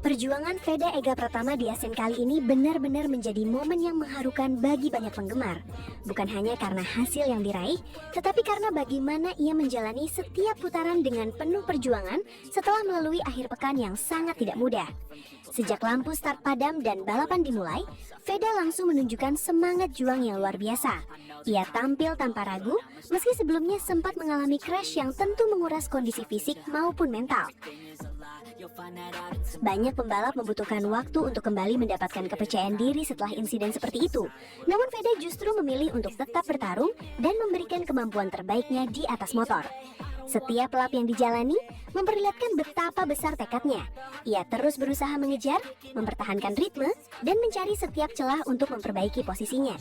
Perjuangan Veda Ega Pratama di ASEAN kali ini benar-benar menjadi momen yang mengharukan bagi banyak penggemar. Bukan hanya karena hasil yang diraih, tetapi karena bagaimana ia menjalani setiap putaran dengan penuh perjuangan setelah melalui akhir pekan yang sangat tidak mudah. Sejak lampu start padam dan balapan dimulai, Veda langsung menunjukkan semangat juang yang luar biasa. Ia tampil tanpa ragu, meski sebelumnya sempat mengalami crash yang tentu menguras kondisi fisik maupun mental. Banyak pembalap membutuhkan waktu untuk kembali mendapatkan kepercayaan diri setelah insiden seperti itu. Namun Veda justru memilih untuk tetap bertarung dan memberikan kemampuan terbaiknya di atas motor. Setiap lap yang dijalani memperlihatkan betapa besar tekadnya. Ia terus berusaha mengejar, mempertahankan ritme, dan mencari setiap celah untuk memperbaiki posisinya.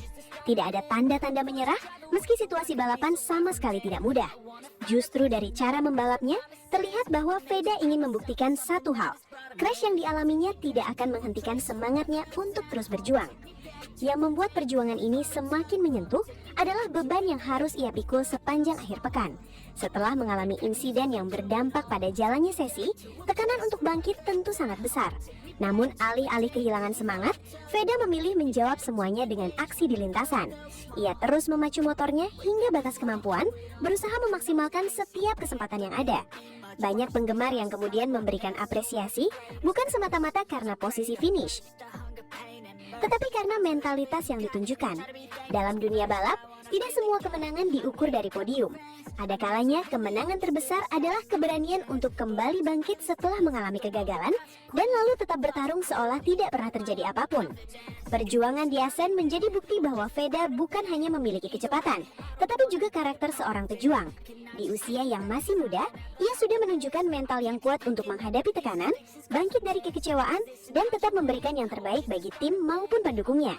Tidak ada tanda-tanda menyerah, meski situasi balapan sama sekali tidak mudah. Justru dari cara membalapnya, terlihat bahwa Veda ingin membuktikan satu hal. Crash yang dialaminya tidak akan menghentikan semangatnya untuk terus berjuang. Yang membuat perjuangan ini semakin menyentuh adalah beban yang harus ia pikul sepanjang akhir pekan. Setelah mengalami insiden yang berdampak pada jalannya sesi, tekanan untuk bangkit tentu sangat besar. Namun alih-alih kehilangan semangat, Veda memilih menjawab semuanya dengan aksi di lintasan. Ia terus memacu motornya hingga batas kemampuan, berusaha memaksimalkan setiap kesempatan yang ada. Banyak penggemar yang kemudian memberikan apresiasi, bukan semata-mata karena posisi finish, tetapi karena mentalitas yang ditunjukkan. Dalam dunia balap, tidak semua kemenangan diukur dari podium. Ada kalanya kemenangan terbesar adalah keberanian untuk kembali bangkit setelah mengalami kegagalan dan lalu tetap bertarung seolah tidak pernah terjadi apapun. Perjuangan di ASEAN menjadi bukti bahwa Veda bukan hanya memiliki kecepatan, tetapi juga karakter seorang pejuang. Di usia yang masih muda, ia sudah menunjukkan mental yang kuat untuk menghadapi tekanan, bangkit dari kekecewaan, dan tetap memberikan yang terbaik bagi tim maupun pendukungnya.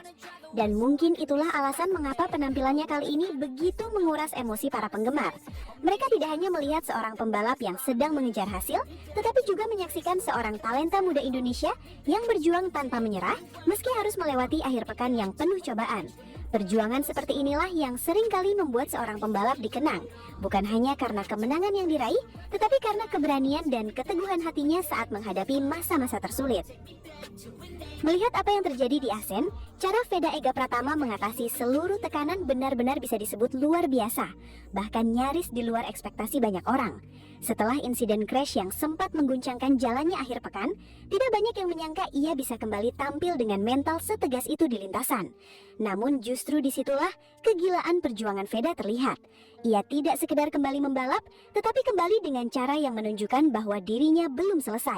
Dan mungkin itulah alasan mengapa penampilannya kali ini begitu menguras emosi para penggemar. Mereka tidak hanya melihat seorang pembalap yang sedang mengejar hasil, tetapi juga menyaksikan seorang talenta muda Indonesia yang berjuang tanpa menyerah, meski harus melewati akhir pekan yang penuh cobaan. Perjuangan seperti inilah yang seringkali membuat seorang pembalap dikenang, bukan hanya karena kemenangan yang diraih, tetapi karena keberanian dan keteguhan hatinya saat menghadapi masa-masa tersulit. Melihat apa yang terjadi di ASEAN, cara Veda Ega Pratama mengatasi seluruh tekanan benar-benar bisa disebut luar biasa, bahkan nyaris di luar ekspektasi banyak orang. Setelah insiden crash yang sempat mengguncangkan jalannya akhir pekan, tidak banyak yang menyangka ia bisa kembali tampil dengan mental setegas itu di lintasan. Namun justru disitulah kegilaan perjuangan Veda terlihat. Ia tidak sekedar kembali membalap, tetapi kembali dengan cara yang menunjukkan bahwa dirinya belum selesai.